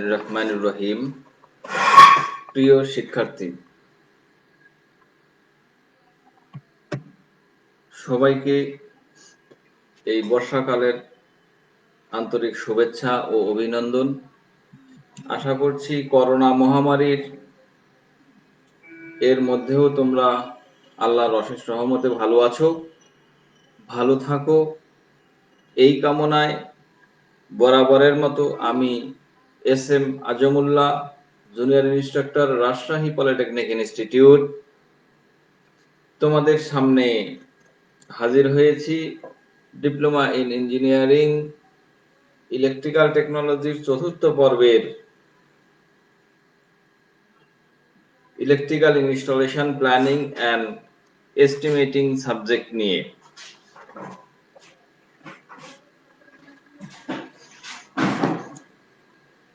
রহমানুর রহিম। প্রিয় শিক্ষার্থী, সবাইকে এই বর্ষাকালের আন্তরিক শুভেচ্ছা ও অভিনন্দন। আশা করছি করোনা মহামারীর এর মধ্যেও তোমরা আল্লাহর অশেষ রহমতে ভালো আছো, ভালো থাকো এই কামনায় বরাবরের মতো আমি S M. Azmullah, junior instructor, Rajshahi polytechnic institute, তোমাদের সামনে হাজির হয়েছি ডিপ্লোমা ইন ইঞ্জিনিয়ারিং ইলেকট্রিক্যাল টেকনোলজির চতুর্থ পর্বের electrical installation planning and estimating subject নিয়ে।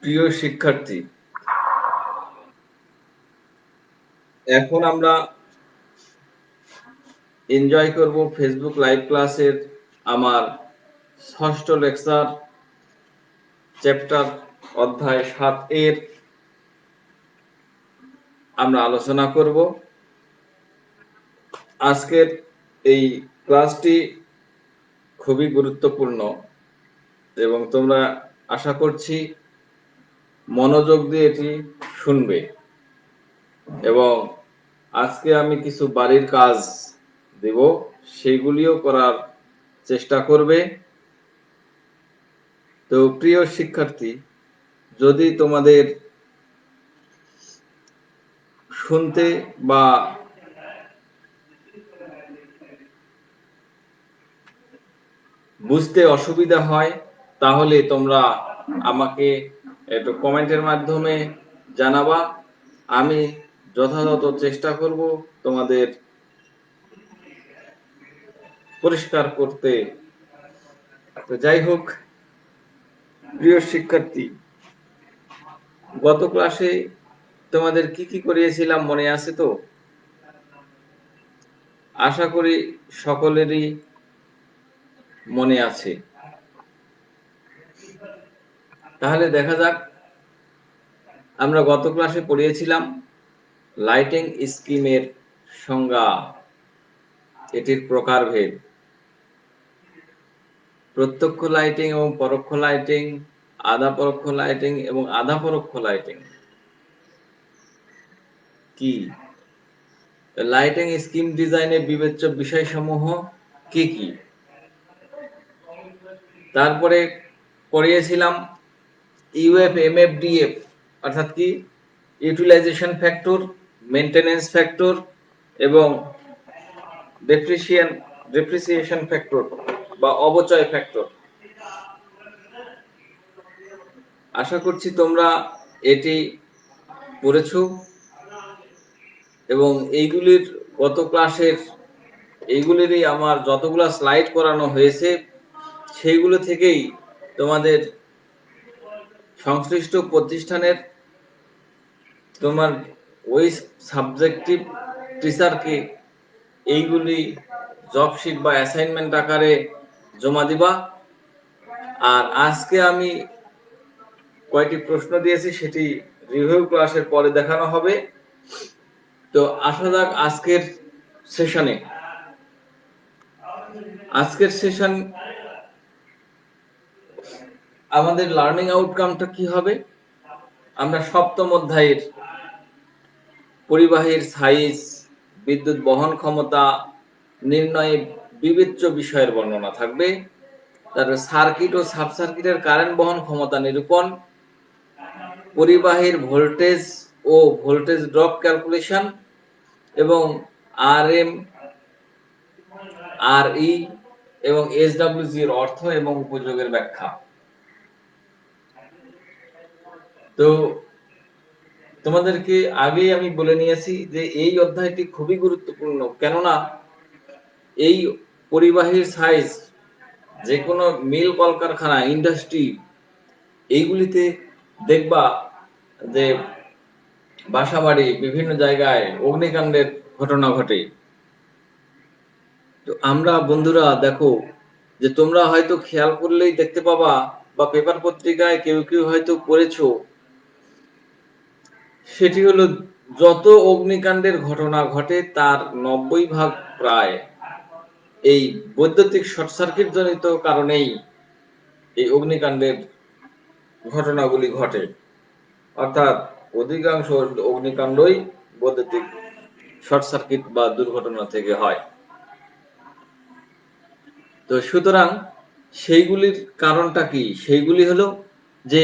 প্রিয় শিক্ষার্থী, এখন আমরা এনজয় করব ফেসবুক লাইভ ক্লাসের আমার ষষ্ঠ লেকচার চ্যাপ্টার অধ্যায় 7 এর আমরা আলোচনা করব। আজকের এই ক্লাসটি খুবই গুরুত্বপূর্ণ এবং তোমরা আশা করছি মনোযোগ দিয়ে এটি শুনবে এবং আজকে আমি কিছু বাড়ির কাজ দেব, সেগুলিও করার চেষ্টা করবে। তো প্রিয় শিক্ষার্থী, যদি তোমাদের শুনতে বা বুঝতে অসুবিধা হয় তাহলে তোমরা আমাকে একটু কমেন্টের মাধ্যমে জানাবা। আমি যথাযথ চেষ্টা করব তোমাদের পরিষ্কার করতে। তো যাই হোক, প্রিয় শিক্ষার্থী, গত ক্লাসে তোমাদের কি কি করিয়েছিলাম মনে আছে তো? আশা করি সকলেরই মনে আছে। তাহলে দেখা যাক, আমরা গত ক্লাসে পড়িয়েছিলাম লাইটিং স্কিমের সংজ্ঞা, এটির প্রকারভেদ, প্রত্যক্ষ লাইটিং এবং পরোক্ষ লাইটিং, আধা পরোক্ষ লাইটিং এবং আধা পরোক্ষ লাইটিং কি, লাইটিং স্কিম ডিজাইনের বিবেচ্য বিষয়সমূহ কি কি। তারপরে পড়িয়েছিলাম ইউএফ এমএফডিএফ অর্থাৎ কি, ইউটিলাইজেশন ফ্যাক্টর, মেইনটেনেন্স ফ্যাক্টর এবং ডেপ্রিসিয়েশন ফ্যাক্টর বা অবচয় ফ্যাক্টর। আশা করছি তোমরা এটি পড়েছো এবং এইগুলির গত ক্লাসের এইগুলিরই আমার যতগুলো স্লাইড করানো হয়েছে সেইগুলো থেকেই তোমাদের সংশ্লিষ্ট প্রতিষ্ঠানের তোমার ওই সাবজেক্টিভ টিচারকে এইগুলি জব শিট বা অ্যাসাইনমেন্ট আকারে জমা দিবা। আর আজকে আমি কয়টি প্রশ্ন দিয়েছি সেটি রিভিউ ক্লাসের পরে দেখানো হবে। তো আসা যাক আজকের সেশনে। আজকের সেশন আমাদের লার্নিং আউটকামটা কি হবে? আমরা সপ্তম অধ্যায়ের পরিবাহীর সাইজ, বিদ্যুৎ বহন ক্ষমতা নির্ণয়ে বিবেচ্য বিষয়ের বর্ণনা থাকবে। তারপরে সার্কিট ও সাব সার্কিটের কারেন্ট বহন ক্ষমতা নিরূপণ, পরিবাহীর ভোল্টেজ ও ভোল্টেজ ড্রপ ক্যালকুলেশন এবং আরএম, আরই এবং এসডব্লিউজি এর অর্থ এবং উপযোগের ব্যাখ্যা। তো তোমাদেরকে আগেই আমি বলে নিয়েছি যে এই অধ্যায়টি খুবই গুরুত্বপূর্ণ, কেননা এই পরিবাহীর সাইজ যে কোনো মিল কলকারখানা, ইন্ডাস্ট্রি, এইগুলিতে দেখবা যে বাসাবাড়ি বিভিন্ন জায়গায় অগ্নিকাণ্ডের ঘটনা ঘটে। তো আমরা বন্ধুরা দেখো যে তোমরা হয়তো খেয়াল করলেই দেখতে পাবা বা পেপার পত্রিকায় কেউ কেউ হয়তো পড়েছো সেটি হলো যত অগ্নিকাণ্ডের ঘটনা ঘটে তার 90% প্রায় এই বৈদ্যুতিক শর্ট সার্কিট জনিত কারণেই এই অগ্নিকাণ্ডের ঘটনাগুলি ঘটে। অর্থাৎ অধিকাংশ অগ্নিকাণ্ডই বৈদ্যুতিক শর্ট সার্কিট বা দুর্ঘটনা থেকে হয়। তো সুতরাং সেইগুলির কারণটা কি? সেইগুলি হলো যে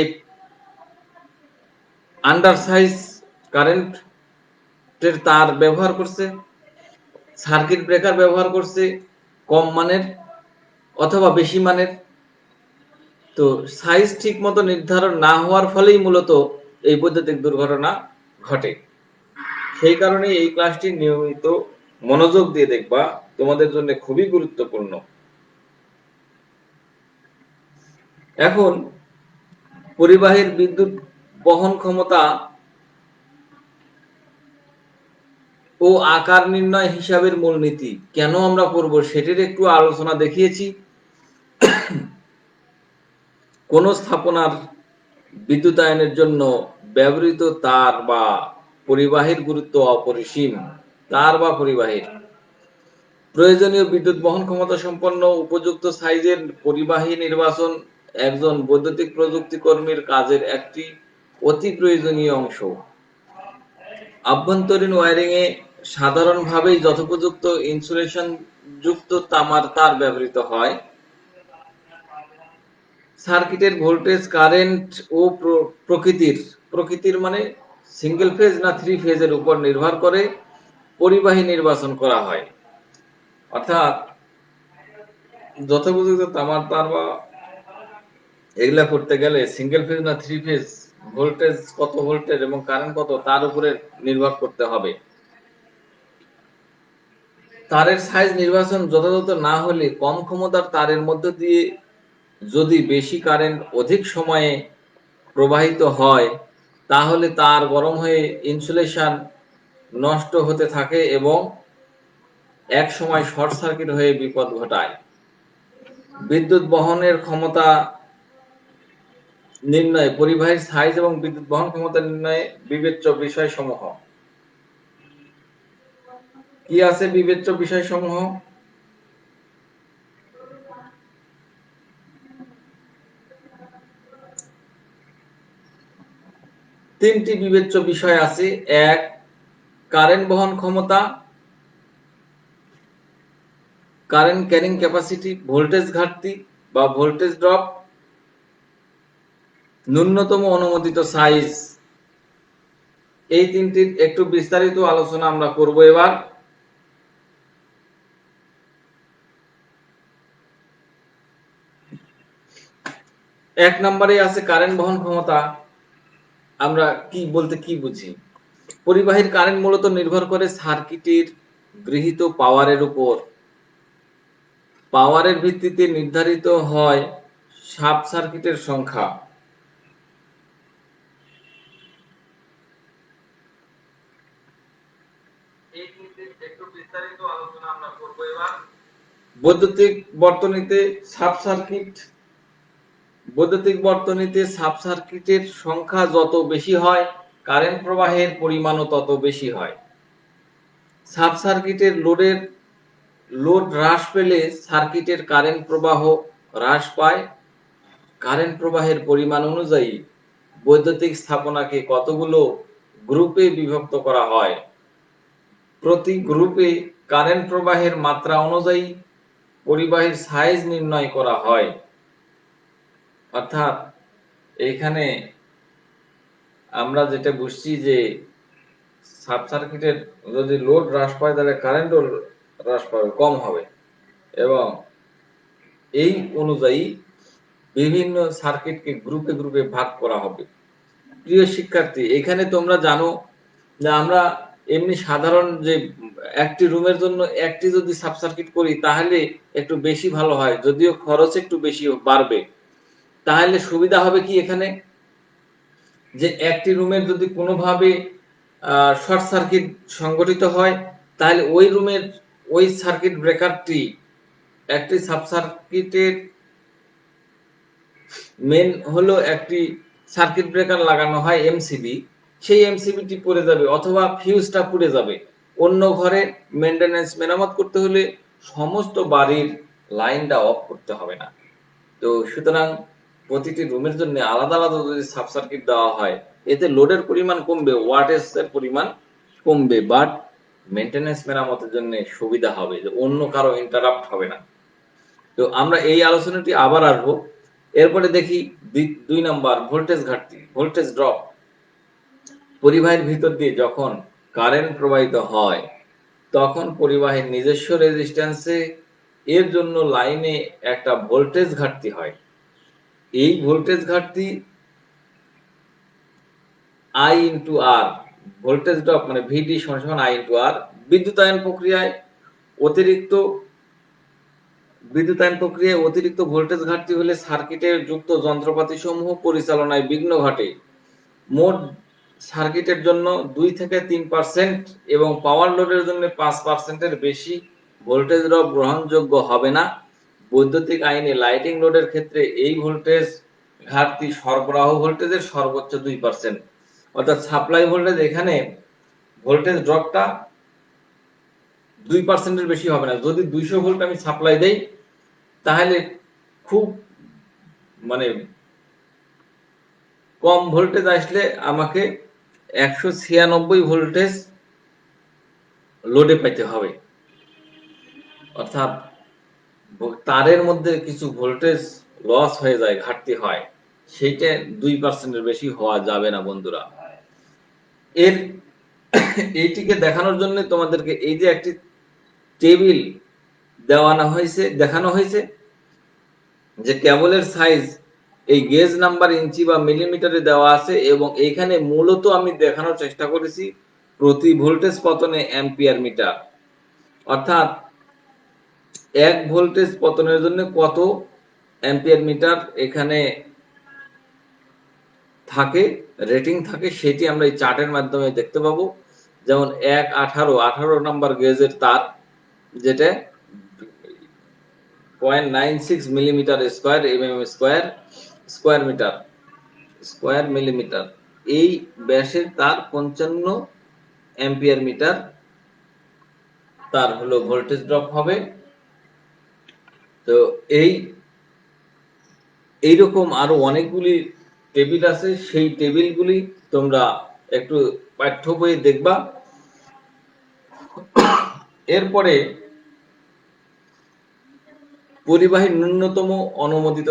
আন্ডার সাইজ কারেন্টের তার ব্যবহার করছে, সার্কিট ব্রেকার ব্যবহার করছে কম মানের অথবা বেশি মানের। তো সাইজ ঠিক মতো নির্ধারণ না হওয়ার ফলেই মূলত এই বৈদ্যুতিক দুর্ঘটনা ঘটে। সেই কারণে এই ক্লাসটি নিয়মিত মনোযোগ দিয়ে দেখবা, তোমাদের জন্য খুবই গুরুত্বপূর্ণ। এখন পরিবাহীর বিদ্যুৎ বহন ক্ষমতা ও আকার নির্ণয় হিসাবের মূলনীতি কেন আমরা করব সেটির একটু আলোচনা দেখিয়েছি। কোন স্থাপনার বিদ্যুতায়নের জন্য ব্যবহৃত তার বা পরিবাহীর গুরুত্ব অপরিসীম। তার বা পরিবাহীর প্রয়োজনীয় বিদ্যুৎ বহন ক্ষমতা সম্পন্ন উপযুক্ত সাইজের পরিবাহী নির্বাচন একজন বৈদ্যুতিক প্রযুক্তি কর্মীর কাজের একটি অতি প্রয়োজনীয় অংশ। আভ্যন্তরীণ ওয়্যারিং এ সাধারণভাবেই যথোপযুক্ত ইনসুলেশন যুক্ত তামার তার ব্যবহৃত হয়। সার্কিটের ভোল্টেজ, কারেন্ট ও প্রকৃতির মানে সিঙ্গেল ফেজ না থ্রি ফেজের উপর নির্ভর করে পরিবাহী নির্বাচন করা হয়। অর্থাৎ যথোপযুক্ত তামার তার বা এগুলা করতে গেলে সিঙ্গেল ফেজ না থ্রি ফেজ, ভোল্টেজ কত ভোল্টেজ এবং কারেন্ট কত তার উপরে নির্ভর করতে হবে। তারের সাইজ নির্বাচন যথাযথ না হলে কম ক্ষমতার তারের মধ্য দিয়ে যদি বেশি কারেন্ট অধিক সময়ে প্রবাহিত হয় তাহলে তার গরম হয়ে ইনসুলেশন নষ্ট হতে থাকে এবং এক সময় শর্ট সার্কিট হয়ে বিপদ ঘটায়। বিদ্যুৎ বহনের ক্ষমতা নির্ণয়ে পরিবাহীর সাইজ এবং বিদ্যুৎ বহন ক্ষমতা নির্ণয়ে বিবেচ্য বিষয়সমূহ কি আছে? বিবেচ্য বিষয়সমূহ তিনটি বিবেচ্য বিষয় আছে। এক, কারেন্ট বহন ক্ষমতা, কারেন্ট ক্যারিং ক্যাপাসিটি, ভোল্টেজ ঘাটতি বা ভোল্টেজ ড্রপ, ন্যূনতম অনুমোদিত সাইজ। এই তিনটির একটু বিস্তারিত আলোচনা আমরা করব এবার। এক নম্বরে আছে কারেন্ট বহন ক্ষমতা। আমরা কি বলতে কি বুঝি? পরিবাহীর কারেন্ট মূলত নির্ভর করে সার্কিটের গৃহীত পাওয়ারের উপর। পাওয়ারের ভিত্তিতে নির্ধারিত হয় সাব সার্কিটের সংখ্যা। বৈদ্যুতিক বর্তনীতে সাব সার্কিটের সংখ্যা যত বেশি হয় কারেন্ট প্রবাহের পরিমাণও তত বেশি হয়। সাব সার্কিটের লোড হ্রাস পেলে সার্কিটের কারেন্ট প্রবাহ হ্রাস পায়। কারেন্ট প্রবাহের পরিমাণ অনুযায়ী বৈদ্যুতিক স্থাপনাকে কতগুলো গ্রুপে বিভক্ত করা হয়। প্রতি গ্রুপে কারেন্ট প্রবাহের মাত্রা অনুযায়ী পরিবাহীর সাইজ নির্ণয় করা হয়। অর্থাৎ এইখানে আমরা যেটা বুঝছি যে সাব সার্কিটের যদি লোড হ্রাস পায় তাহলে কারেন্টও হ্রাস পাবে, কম হবে, এবং এই অনুযায়ী বিভিন্ন সার্কিটকে গ্রুপে গ্রুপে ভাগ করা হবে। প্রিয় শিক্ষার্থী, এখানে তোমরা জানো যে আমরা এমনি সাধারণ যে একটি রুমের জন্য একটি যদি সাব সার্কিট করি তাহলে একটু বেশি ভালো হয়, যদিও খরচ একটু বেশি বাড়বে। তাহলে সুবিধা হবে কি এখানে, যে একটি রুমের যদি কোনোভাবে শর্ট সার্কিট সংঘটিত হয় তাহলে ওই রুমের ওই সার্কিট ব্রেকারটি একটি সাব সার্কিটের মেন হলো একটি সার্কিট ব্রেকার লাগানো হয় এমসিবি, সেই এমসিবিটি পড়ে যাবে অথবা ফিউজটা পুড়ে যাবে। অন্য ঘরে মেইনটেনেন্স মেরামত করতে হলে সমস্ত বাড়ির লাইনটা অফ করতে হবে না। তো সুতরাং প্রতিটি রুমের জন্য আলাদা আলাদা যদি সাব সার্কিট দেওয়া হয়, এতে লোডের পরিমাণ কমবে, ওয়াটেজের পরিমাণ কমবে, বাট মেইনটেনেন্স মেরামতের জন্য সুবিধা হবে, যে অন্য কারো ইন্টারাপ্ট হবে না। তো আমরা এই আলোচনাটি আবার আসবো। এরপরে দেখি 2 নাম্বার, ভোল্টেজ ঘাটতি, ভোল্টেজ ড্রপ। পরিবাহীর ভিতর দিয়ে যখন কারেন্ট প্রবাহিত হয়, তখন পরিবাহীর নিজস্ব রেজিস্ট্যান্সে এর জন্য লাইনে একটা ভোল্টেজ ঘাটতি হয়। এই ভোল্টেজ ঘাটতি I into R, voltage drop মানে ভিডি সমান I ইন্টু আর। বিদ্যুতায়ন প্রক্রিয়ায় অতিরিক্ত ভোল্টেজ ঘাটতি হলে সার্কিটে যুক্ত যন্ত্রপাতি সমূহ পরিচালনায় বিঘ্ন ঘটে। মোট সার্কিটের জন্য 2 থেকে 3% এবং পাওয়ার লোডের জন্য 5% এর বেশি ভোল্টেজ ড্রপ গ্রহণযোগ্য হবে না। বৈদ্যুতিক আইনে লাইটিং লোডের ক্ষেত্রে এই ভোল্টেজ ঘাটতি সরবরাহ ভোল্টেজের সর্বোচ্চ 2%। অর্থাৎ সাপ্লাই ভোল্টেজ এখানে ভোল্টেজ ড্রপটা 2% এর বেশি হবে না। যদি 200 ভোল্ট আমি সাপ্লাই দেই, তাহলে খুব মানে কম ভোল্টেজ আসলে আমাকে 196 ভোল্টেজ লোডে পেতে হবে। অর্থাৎ তারের মধ্যে কিছু ভোল্টেজ লস হয়ে যায়, ঘাটতি হয়, সেইটা 2% এর বেশি হওয়া যাবে না বন্ধুরা। এইটিকে দেখানোর জন্য তোমাদেরকে এই যে একটি টেবিল দেখানো হয়েছে যে কেবলের সাইজ এই গেজ নাম্বার ইঞ্চি বা মিলিমিটারে দেওয়া আছে, এবং এইখানে মূলত আমি দেখানোর চেষ্টা করেছি প্রতি ভোল্টেজ পতনে অ্যাম্পিয়ার মিটার, অর্থাৎ 1 ভোল্টেজ পতনের জন্য কত অ্যাম্পিয়ার মিটার এখানে থাকে, রেটিং থাকে, সেটি আমরা এই চার্টের মাধ্যমে দেখতে পাবো। যেমন 18 নাম্বার গেজের তার, যেটা 0.96 millimetre square mm square millimetre, এই ব্যাসের তার 55 অ্যাম্পিয়ার মিটার তার হলো ভোল্টেজ ড্রপ হবে। তো এইরকম আরো অনেকগুলি টেবিল আছে, সেই টেবিলগুলি তোমরা একটু পাঠ্য বইয়ে দেখবা। এরপরে পরিবাহীর ন্যূনতম অনুমোদিত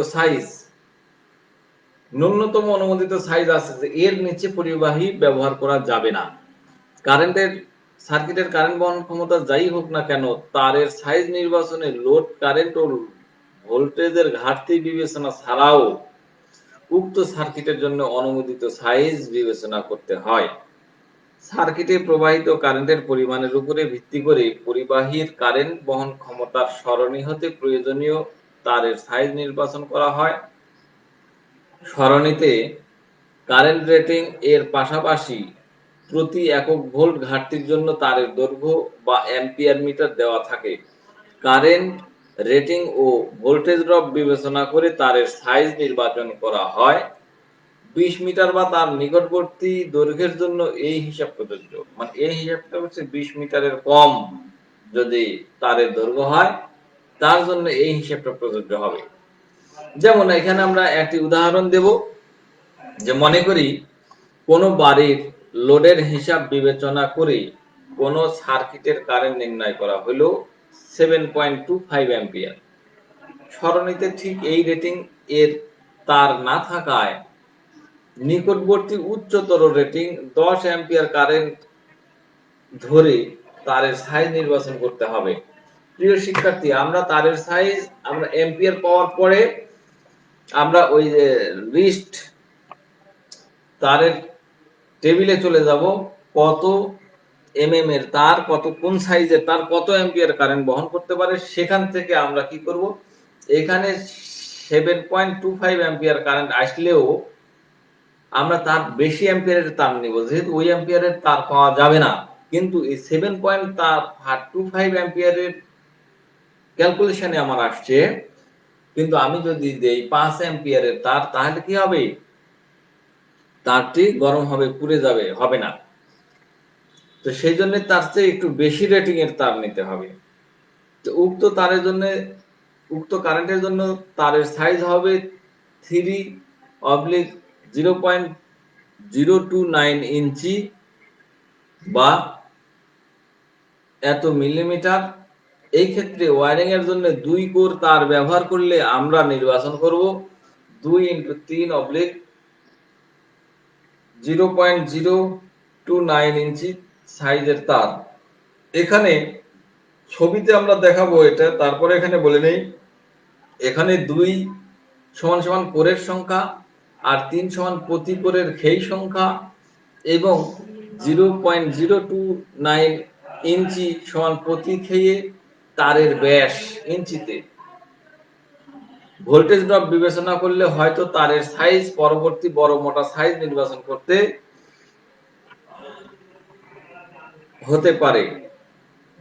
সাইজ আছে যে এর নিচে পরিবাহী ব্যবহার করা যাবে না। সার্কিটের কারেন্ট বহন ক্ষমতা যাই হোক না কেন, তারের সাইজ নির্বাচনে লোড কারেন্ট ও ভোল্টেজের ঘাটতি বিবেচনা ছাড়াও উক্ত সার্কিটের জন্য অনুমোদিত সাইজ বিবেচনা করতে হয়। সার্কিটে প্রবাহিত কারেন্টের পরিমাণের উপরে ভিত্তি করে পরিবাহীর কারেন্ট বহন ক্ষমতার সরণি হতে প্রয়োজনীয় তারের সাইজ নির্বাচন করা হয়। সরণিতে কারেন্ট রেটিং এর পাশাপাশি প্রতি একক ভোল্ট ঘাটতির জন্য তারের দৈর্ঘ্য বা অ্যাম্পিয়ার মিটার দেওয়া থাকে। কারেন্ট রেটিং ও ভোল্টেজ ড্রপ বিবেচনা করে তারের সাইজ নির্বাচন করা হয়। 20 মিটার বা তার নিকটবর্তী দৈর্ঘ্যের জন্য এই হিসাব প্রযোজ্য। মানে এই হিসাবটা হচ্ছে 20 মিটারের কম যদি তারের দৈর্ঘ্য হয়, তার জন্য এই হিসাবটা প্রযোজ্য হবে। যেমন এখানে আমরা একটি উদাহরণ দেব, যে মনে করি কোন বাড়ির লোডের হিসাব বিবেচনা করে কোন সার্কিটের কারেন্ট নির্ণয় করা হলো 7.25 অ্যাম্পিয়ার। সরণিতে ঠিক এই রেটিং এর তার না থাকায় নিকটবর্তী উচ্চতর রেটিং 10 অ্যাম্পিয়ার কারেন্ট ধরে তারের সাইজ নির্বাচন করতে হবে। প্রিয় শিক্ষার্থী, আমরা তারের সাইজ আমরা অ্যাম্পিয়ার পাওয়ার পরে আমরা ওই যে লিস্ট তারের টেবিলে চলে যাব, কত এমএম এর তার, কোন সাইজের তার কত অ্যাম্পিয়ার কারেন্ট বহন করতে পারে, সেখান থেকে আমরা কি করব, এখানে 7.25 অ্যাম্পিয়ার কারেন্ট আসলেও আমরা তার বেশি অ্যাম্পিয়ারের তার নিব, যেহেতু ওই অ্যাম্পিয়ারের তার পাওয়া যাবে না। কিন্তু এই 7.25 অ্যাম্পিয়ারের ক্যালকুলেশনে আমার আসছে, কিন্তু আমি যদি দেই 5 অ্যাম্পিয়ারের তার, তাহলে কি হবে, তারটি গরম হবে, পুড়ে যাবে, হবে না। তো সেই জন্য তার চেয়ে একটু বেশি রেটিং এর তার নিতে হবে। তো উক্ত তারের জন্য, উক্ত কারেন্টের জন্য তারের সাইজ হবে 3/0.029 ইঞ্চি বা এত মিলিমিটার। এই ক্ষেত্রে ওয়ারিং এর জন্য 2 কোর তার ব্যবহার করলে আমরা নির্বাচন করব 2x3/0.029 ইঞ্চি সাইজের তার। এখানে ছবিতে আমরা দেখাবো এটা, তারপরে এখানে বলে নেই, এখানে 2 সমান সমান কোরের সংখ্যা আর 3 সমান প্রতি কোরের খেই সংখ্যা এবং 0.029 ইঞ্চি সমান প্রতি খেয়ে তারের ব্যাস ইঞ্চিতে। ভোল্টেজ ড্রপ বিবেচনা করলে হয়তো তারের সাইজ পরবর্তী বড় মোটা সাইজ নির্বাচন করতে হতে পারে।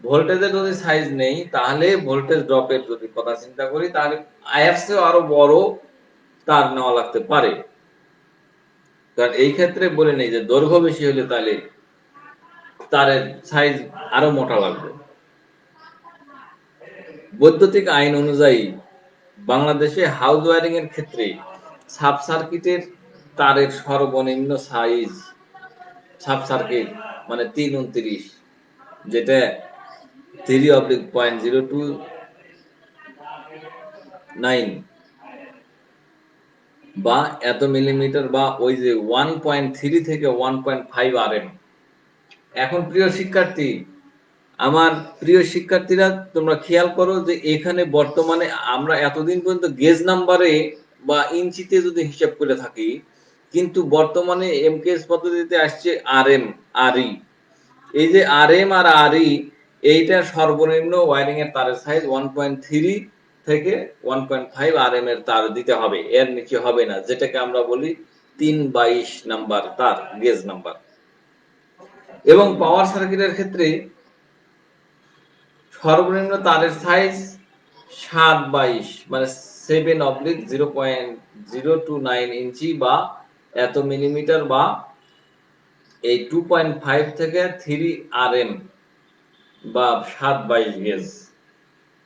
ভোল্টেজের যদি সাইজ নেই তাহলে ভোল্টেজ ড্রপের যদি কথা চিন্তা করি তাহলে আইএফসিও আরো বড় তার নেওয়া লাগতে পারে। কারণ এই ক্ষেত্রে বলে নেই যে দৈর্ঘ্য বেশি হলে তাহলে তারের সাইজ আরো মোটা লাগবে। বৈদ্যুতিক আইন অনুযায়ী বাংলাদেশে হাউস ওয়ারিং এর ক্ষেত্রে সাব সার্কিটের তারের সর্বনিম্ন সাইজ, সাব সার্কিট মানে 329, যেটা 3/0.029 বা এত মিলিমিটার বা ওই যে 1.3 থেকে 1.5 আরএম। এখন প্রিয় শিক্ষার্থী, আমার প্রিয় শিক্ষার্থীরা তোমরা খেয়াল করো যে এখানে বর্তমানে আমরা এতদিন পর্যন্ত গেজ নাম্বারে বা ইঞ্চিতে যদি হিসাব করে থাকি, কিন্তু বর্তমানে এমকেএস পদ্ধতিতে আসছে আরএম আরই। এই যে আরএম আর আরই, এইটার সর্বনিম্ন ওয়ারিং এর তারের সাইজ 1.3 থেকে 1.5 আরএম এর তার দিতে হবে, এর নিচে হবে না, যেটাকে আমরা বলি 3/22 নাম্বার তার, গেজ নাম্বার। এবং পাওয়ার সার্কিটের ক্ষেত্রে সর্বনিম্ন তারের সাইজ 7/22 মানে 7/0.029 ইঞ্চি বা এত মিলিমিটার বা এই 2.5 থেকে 3 আরএম বা 7/22 গেজ।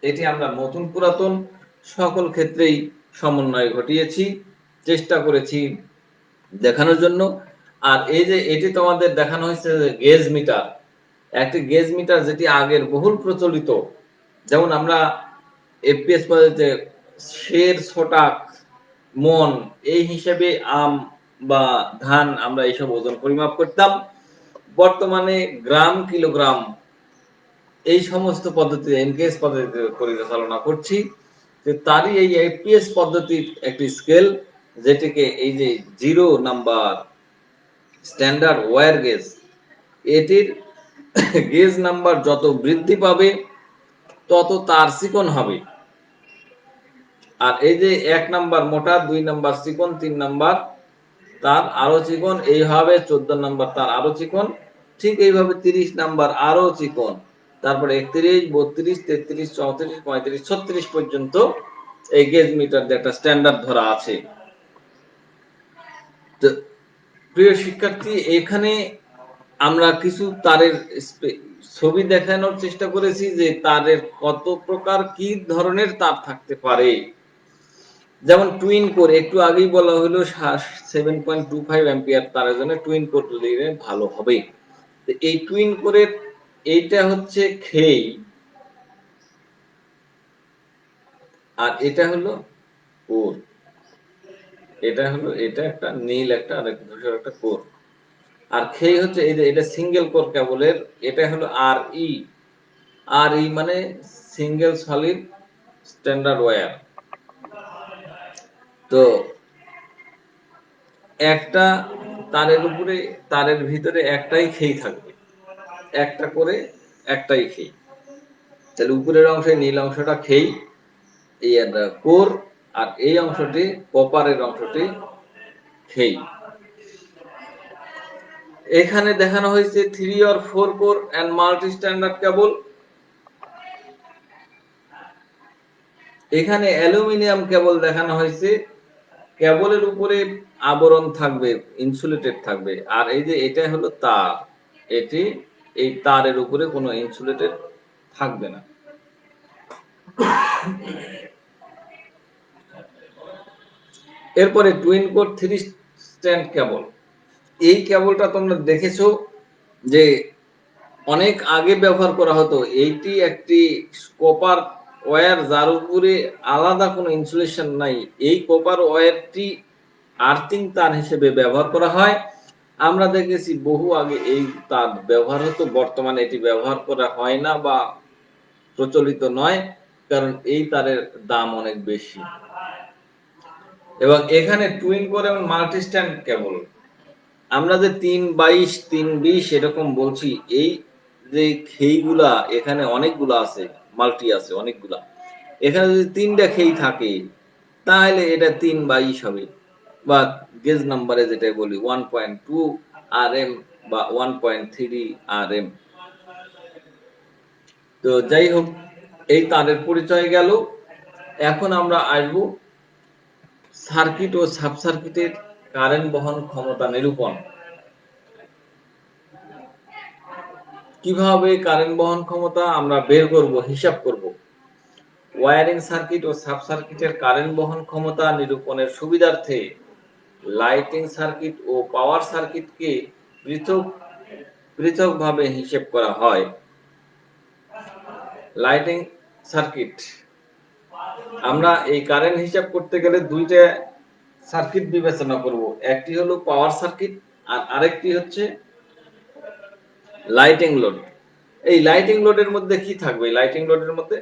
এটি আমরা নতুন পুরাতন সকল ক্ষেত্রেই সমন্বয় ঘটিয়েছি, চেষ্টা করেছি দেখানোর জন্য। আর এই যে এটি তোমাদের দেখানো হয়েছে যে গেজ মিটার, একটি গেজ মিটার যেটি আগের বহুল প্রচলিত, যেমন আমরা এফপিএস পদ্ধতিতে শের, ছটাক, মন এই হিসেবে আম বা ধান আমরা এইসব ওজন পরিমাপ করতাম। বর্তমানে গ্রাম, কিলোগ্রাম এই সমস্ত পদ্ধতি এনকেএস পদ্ধতিতে পরিচালনা করছি। যে তারই এই এফপিএস পদ্ধতির একটি স্কেল, যেটিকে এই যে 0 নাম্বার স্ট্যান্ডার্ড ওয়্যার গেজ, এটির গেজ নাম্বার যত বৃদ্ধি পাবে তত তার চিকন হবে। আর এই যে 1 নাম্বার মোটা, 2 নাম্বার চিকন, 3 নাম্বার তার আরো চিকন, এইভাবে 14 নাম্বার তার আরো চিকন, ঠিক এইভাবে 30 নাম্বার আরো চিকন, তারপরে 31, 32, 33, 34, 35, 36 পর্যন্ত এই গেজ মিটার একটা স্ট্যান্ডার্ড ধরা আছে। তো প্রিয় শিক্ষার্থী, এখানে আমরা কিছু তারের ছবি দেখানোর চেষ্টা করেছি যে তারের কত প্রকার, কি ধরনের তার থাকতে পারে। যেমন টুইন কোর, একটু আগেই বলা হলো 7.25 অ্যাম্পিয়ার তারের জন্য টুইন কোর দিলে ভালো হবে। তো এই টুইন কোরের এইটা হচ্ছে খেই আর এটা হলো কোর, এটা হলো, এটা একটা নীল একটা আর ধূসর একটা কোর। আর খেই হচ্ছে এই যে এটা সিঙ্গেল কোর কেবলের, এটা হলো আরই। আরই মানে সিঙ্গেল সলিড স্ট্যান্ডার্ড ওয়্যার। তো একটা তারের উপরে, তারের ভিতরে একটাই খেই থাকবে, একটা করে একটাই খেই। তাহলে উপরের অংশে নীল অংশটা খেই, এই কোর, আর এই অংশটি কপারের অংশটি খেই। এখানে দেখানো হয়েছে 3 or 4 core and multi standard cable. এখানে অ্যালুমিনিয়াম কেবল দেখানো হয়েছে কেবলের উপরে আবরণ থাকবে, ইনসুলেটেড থাকবে, আর এই যে এটা হলো তার, এটি এই তারের উপরে কোনো ইনসুলেটেড থাকবে না। এরপরে টুইন কোর 3 স্ট্র্যান্ড কেবল। এই কেবলটা তোমরা দেখেছো যে অনেক আগে ব্যবহার করা হতো। এইটি একটি কপার ওয়্যার, যার উপরে আলাদা কোনো ইনসুলেশন নাই। এই কপার ওয়্যারটি আর্থিং তার হিসেবে ব্যবহার করা হয়। আমরা দেখেছি বহু আগে এই তার ব্যবহার হতো, বর্তমানে এটি ব্যবহার করা হয় না বা প্রচলিত নয়, কারণ এই তারের দাম অনেক বেশি। এবং এখানে টুইন কোর এবং মাল্টি স্ট্র্যান্ড কেবল, আমরা যে 322 320 এরকম বলছি, এই যে খেইগুলা এখানে অনেকগুলা আছে, মাল্টি আছে অনেকগুলা। এখানে যদি 3টা খেই থাকে তাহলে এটা 322 হবে, বা গেজ নাম্বারে যেটা বলি 1.2 RM বা 1.3 RM। তো যাই হোক, এই তারের পরিচয় গেল। এখন আমরা আসব সার্কিট ও সাব সার্কিটের কারেন্ট বহন ক্ষমতা নিরূপণ। কিভাবে কারেন্ট বহন ক্ষমতা আমরা বের করব, হিসাব করব। ওয়্যারিং সার্কিট ও সাব সার্কিটের কারেন্ট বহন ক্ষমতা নিরূপণের সুবিধার্থে লাইটিং সার্কিট ও পাওয়ার সার্কিটকে পৃথকভাবে হিসেব করা হয়। লাইটিং সার্কিট, আমরা এই কারেন্ট হিসাব করতে গেলে দুইটা সার্কিট বিবেচনা করব। একটি হলো পাওয়ার সার্কিট আর আরেকটি হচ্ছে লাইটিং লোড। এই লাইটিং লোডের মধ্যে কি থাকবে? লাইটিং লোডের মধ্যে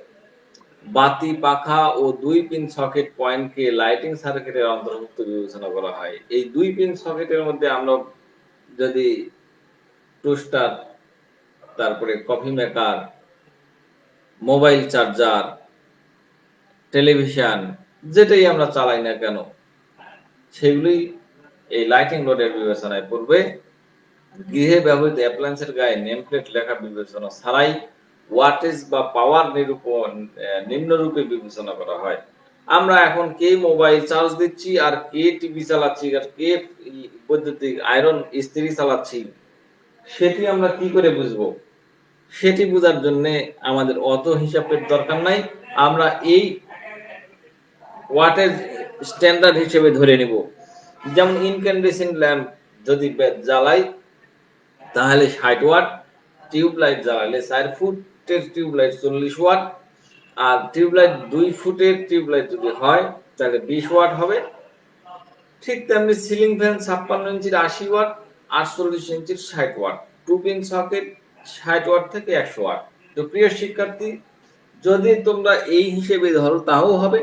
বাতি, পাখা ও 2 পিন সকেট পয়েন্টকে লাইটিং সার্কিটের অন্তর্ভুক্ত বিবেচনা করা হয়। এই 2 পিন সকেটের মধ্যে আমরা যদি টোস্টার, তারপরে coffee maker, mobile charger, television, যেটাই আমরা চালাই না কেন, সেগুলি এই লাইটিং লোডের বিবেচনায় পড়বে। গৃহে ব্যবহৃত অ্যাপ্লায়েন্সের গায়ে নেম প্লেট লেখা বিবেচনা ছাড়াই ওয়াটেজ বা পাওয়ার নিরূপণ নিম্নরূপে বিবেচনা করা হয়। আমরা এখন কে মোবাইল চার্জ দিচ্ছি, আর কে টিভি চালাচ্ছি, আর কে বৈদ্যুতিক আয়রন ইস্ত্রি চালাচ্ছি, সেটি আমরা কি করে বুঝবো? সেটি বোঝার জন্য আমাদের অত হিসাবের দরকার নাই। আমরা এই ওয়াটেজ স্ট্যান্ডার্ড হিসেবে ধরে নিব। যেমন ইনক্যান্ডেসেন্ট ল্যাম্প যদি জ্বালাই তাহলে 60 ওয়াট, টিউবলাইট জ্বালালে 4 ফুটের টিউবলাইট 40 ওয়াট, আর টিউবলাইট 2 ফুটের টিউবলাইট যদি হয় তাহলে 20 ওয়াট হবে। ঠিক তেমনি সিলিং ফ্যান 56 ইঞ্চির 80 ওয়াট, 48 ইঞ্চির 60 ওয়াট, 2 পিন সকেট 60 ওয়াট থেকে 100 ওয়াট। তো প্রিয় শিক্ষার্থী, যদি তোমরা এই হিসেবে ধরো তাও হবে,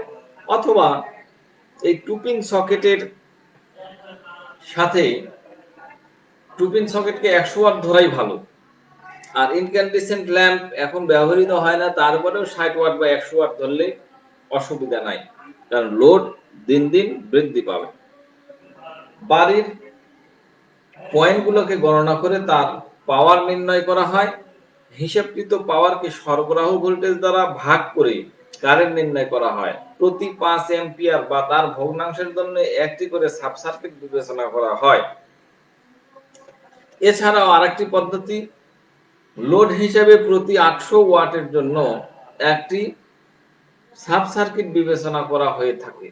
অথবা এই 2 পিন সকেটের সাথে 2 পিন সকেটকে 100 ওয়াট ধরাই ভালো। আর ইনক্যান্ডেসেন্ট ল্যাম্প এখন ব্যবহৃত হয় না, তারপরেও 60 ওয়াট বা 100 ওয়াট ধরলে অসুবিধা নাই, কারণ লোড দিন দিন বৃদ্ধি পাবে। বাড়ির পয়েন্টগুলোকে গণনা করে তার পাওয়ার নির্ণয় করা হয়। হিসাবকৃত পাওয়ারকে সরবরাহ ভোল্টেজ দ্বারা ভাগ করে কারেন্ট নির্ণয় করা হয়। প্রতি 5 অ্যাম্পিয়ার বা তার ভগ্নাংশের জন্য একটি করে সাব সার্কিট বিবেচনা করা হয়। এছাড়াও আরেকটি পদ্ধতি, লোড হিসেবে প্রতি 800 ওয়াটের জন্য একটি সাব সার্কিট বিবেচনা করা হয়ে থাকে।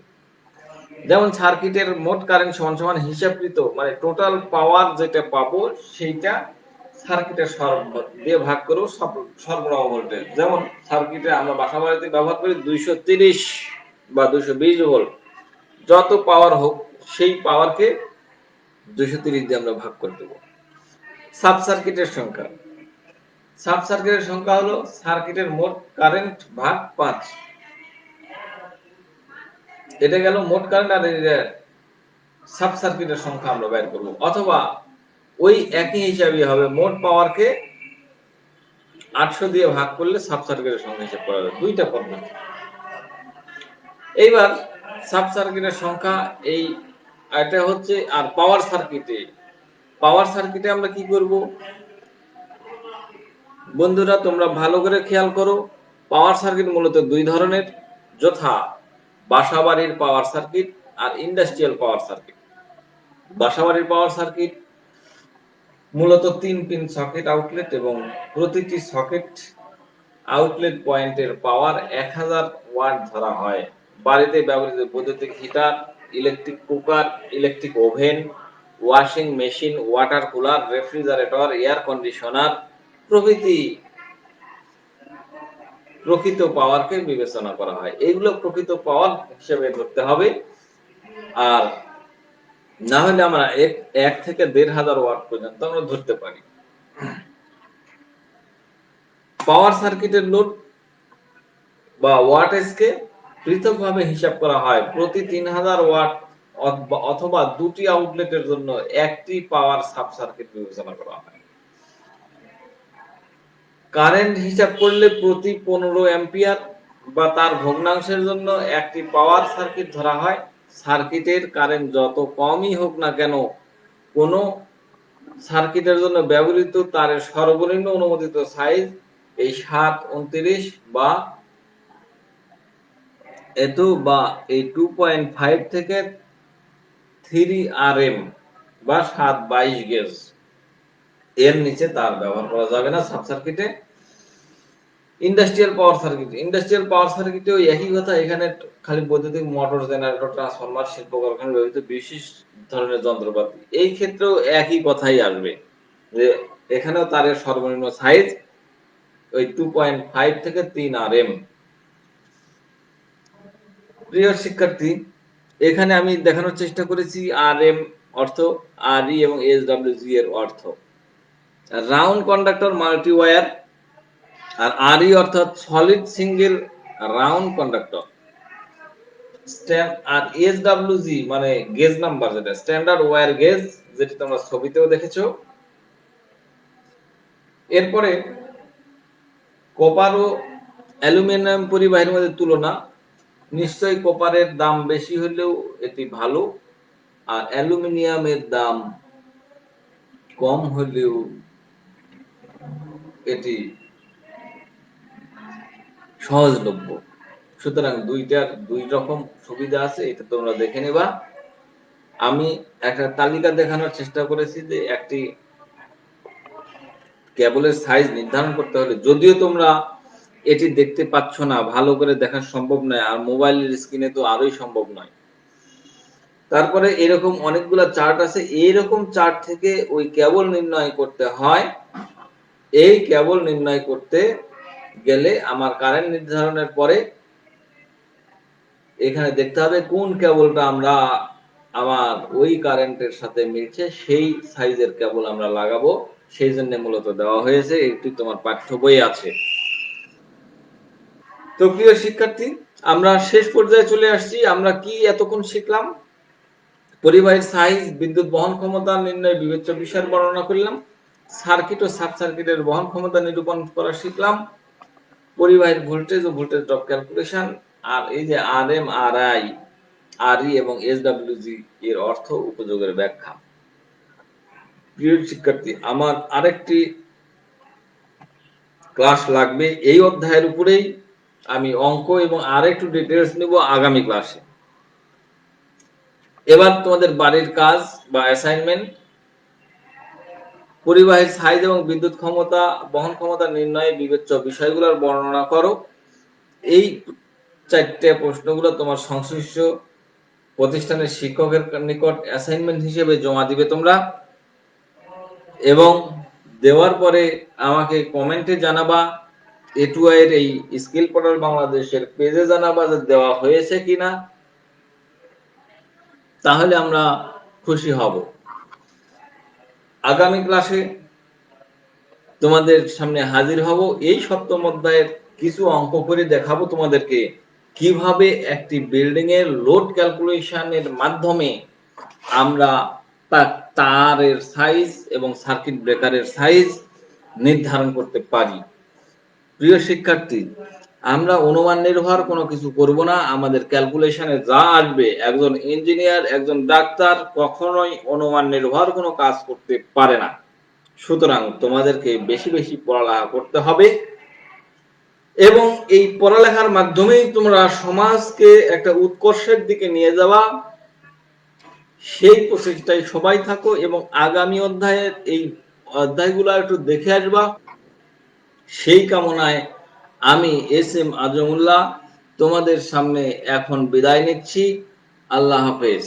যেমন সার্কিটের মোট কারেন্ট সমান সমান হিসাবকৃত, মানে টোটাল পাওয়ার যেটা পাবো সেইটা সার্কিটের দিয়ে ভাগ করব সরবরাহ ভোল্টেজ। যেমন সার্কিটে আমরা বাসা বাড়িতে ব্যবহার করি 230 বা 220 ভোল্ট, যত পাওয়ার হোক সেই পাওয়ারকে 230 দিয়ে আমরা ভাগ করে দেব। সাব সার্কিটের সংখ্যা, সাব সার্কিটের সংখ্যা হলো সার্কিটের মোট কারেন্ট ভাগ 5। এটা গেল মোট কারেন্ট, আর সাব সার্কিটের সংখ্যা আমরা বের করব। অথবা ওই একই হিসাবই হবে, মোট পাওয়ারকে 800 দিয়ে ভাগ করলে সাব সার্কিটের সংখ্যা হিসাব করা যাবে। দুইটা পদ্ধতি। এইবার সাব সার্কিটের সংখ্যা এই এটা হচ্ছে। আর পাওয়ার সার্কিটে আমরা কি করব বন্ধুরা, তোমরা ভালো করে খেয়াল করো। পাওয়ার সার্কিট মূলত দুই ধরনের, যথা বাসাবাড়ির পাওয়ার সার্কিট আর ইন্ডাস্ট্রিয়াল পাওয়ার সার্কিট। বাসাবাড়ির পাওয়ার সার্কিট মূলত 3 পিন সকেট আউটলেট এবং প্রতিটি সকেট আউটলেট পয়েন্টের পাওয়ার 1000 ওয়াট ধরা হয়। বাড়িতে ব্যবহৃত বৈদ্যুতিক heater, electric cooker, electric oven, washing machine, water cooler, refrigerator, air conditioner প্রভৃতি প্রকৃত পাওয়ারকে বিবেচনা করা হয়। এইগুলো প্রকৃত পাওয়ার হিসেবে ধরতে হবে। আর না হলে আমরা 1 থেকে 1500 ওয়াট পর্যন্ত আমরা ধরতে পারি। পাওয়ার সার্কিটের লোড বা ওয়াটেজকে পৃথকভাবে হিসাব করা হয়। প্রতি 3000 ওয়াট অথবা দুটি আউটলেটের জন্য একটি পাওয়ার সাব সার্কিট বিবেচনা করা হয়। কারেন্ট হিসাব করলে প্রতি 15 অ্যাম্পিয়ার বা তার ভগ্নাংশের জন্য একটি পাওয়ার সার্কিট ধরা হয়। সার্কিটের কারেন্ট যত কমই হোক না কেন, কোনো সার্কিটের জন্য ব্যবহৃত তারের সর্বনিম্ন অনুমোদিত সাইজ এই 729 বা এই 2.5 থেকে 3 RM বা 722 গেজ, এর নিচে তার ব্যবহার করা যাবে না সাব সার্কিটে। ইন্ডাস্ট্রিয়াল পাওয়ার সার্কিটেও একই কথা। এখানে খালি বৈদ্যুতিক মোটর, জেনারেটর, ট্রান্সফরমার, শিল্প কারখানায় ব্যবহৃত বিশেষ ধরনের যন্ত্রপাতি, এই ক্ষেত্রেও একই কথাই আসবে যে এখানেও তারের সর্বনিম্ন সাইজ ওই 2.5 থেকে 3 RM। প্রিয় শিক্ষার্থী, এখানে আমি দেখানোর চেষ্টা করেছি RM অর্থ, RE এবং SWG এর অর্থ। রাউন্ড কন্ডাক্টর মাল্টি ওয়্যার, আর RE অর্থাৎ সলিড সিঙ্গেল রাউন্ড কন্ডাক্টর। আর SWG মানে গেজ নাম্বার, যেটা স্ট্যান্ডার্ড ওয়্যার গেজ, যেটা তোমরা ছবিতেও দেখেছো। এরপরে কপার ও অ্যালুমিনিয়াম পরিবাহীর মধ্যে তুলনা। নিশ্চয়ই কপারের দাম বেশি হলেও এটি ভালো, আর অ্যালুমিনিয়ামের দাম কম হলেও এটি সহজলভ্য। সুতরাং দুইটার দুই রকম সুবিধা আছে, এটা তোমরা দেখে নেবা। আমি একটা তালিকা দেখানোর চেষ্টা করেছি যে একটি কেবলের সাইজ নির্ধারণ করতে হলে, যদিও তোমরা এটি দেখতে পাচ্ছ না, ভালো করে দেখা সম্ভব নয়, আর মোবাইলের স্ক্রিনে তো আরোই সম্ভব নয়। তারপরে এরকম অনেকগুলা চার্ট আছে, এইরকম চার্ট থেকে ওই কেবল নির্ণয় করতে হয়। এই কেবল নির্ণয় করতে গেলে আমার কারেন্ট নির্ধারণের পরে এখানে দেখতে হবে কোন কেবলটা আমার ওই কারেন্টের সাথে মিলছে, সেই সাইজের কেবল আমরা লাগাবো। সেই জন্য মূলত দেওয়া হয়েছে, এটি তোমার পাঠ্য বই আছে। তো প্রিয় শিক্ষার্থী, আমরা শেষ পর্যায়ে চলে আসছি। আমরা কি এতক্ষণ শিখলাম? পরিবাহীর সাইজ, বিদ্যুৎ বহন ক্ষমতা নির্ণয় বিবেচ্য বিষয়ের বর্ণনা করলাম। সার্কিট ও সাব সার্কিটের বহন ক্ষমতা নিরূপণ করা শিখলাম। পরিবাহীর ভোল্টেজ ও ভোল্টেজ ড্রপ ক্যালকুলেশন, আর এই যে RM, RI, RE এবং SWG এর অর্থ উপযোগের ব্যাখ্যা। প্রিয় শিক্ষার্থী, আমার আরেকটি ক্লাস লাগবে এই অধ্যায়ের উপরেই। আমি অঙ্ক এবং আরেকটু ডিটেইলস নেব আগামী ক্লাসে। এবার তোমাদের বাড়ির কাজ বা অ্যাসাইনমেন্ট, পরিবাহীর সাইজ এবং বিদ্যুৎ ক্ষমতা বহন ক্ষমতা নির্ণয়ে বিবেচ্য বিষয়গুলোর বর্ণনা করো। এই 4টে প্রশ্নগুলো তোমার সংশ্লিষ্ট প্রতিষ্ঠানের শিক্ষকের নিকট অ্যাসাইনমেন্ট হিসেবে জমা দিবে তোমরা, এবং দেওয়ার পরে আমাকে কমেন্টে জানাবা। A2I এর এই স্কিল পোর্টাল বাংলাদেশের পেজে জানাবা যে দেওয়া হয়েছে কিনা, তাহলে আমরা খুশি হব। আগামী ক্লাসে তোমাদের সামনে হাজির হব। এই সপ্তম অধ্যায়ের কিছু অঙ্ক করে দেখাবো তোমাদেরকে কিভাবে একটি বিল্ডিং এর লোড ক্যালকুলেশনের মাধ্যমে আমরা তারের সাইজ এবং সার্কিট ব্রেকারের সাইজ নির্ধারণ করতে পারি। প্রিয় শিক্ষার্থী, আমরা অনুমান নির্ভর কোনো কিছু করব না। আমাদের ক্যালকুলেশনে যা আসবে, একজন ইঞ্জিনিয়ার, একজন ডাক্তার কখনোই অনুমান নির্ভর কোনো কাজ করতে পারে না। সুতরাং তোমাদেরকে বেশি বেশি পড়ালেখা করতে হবে, এবং এই পড়ালেখার মাধ্যমেই তোমরা সমাজকে একটা উৎকর্ষের দিকে নিয়ে যাওয়া সেই প্রচেষ্টায় সবাই থাকো এবং আগামী অধ্যায়ের এই অধ্যায়গুলো একটু দেখে আসবা। সেই কামনায় আমি এস এম আজমুল্লাহ তোমাদের সামনে এখন বিদায় নিচ্ছি। আল্লাহ হাফেজ।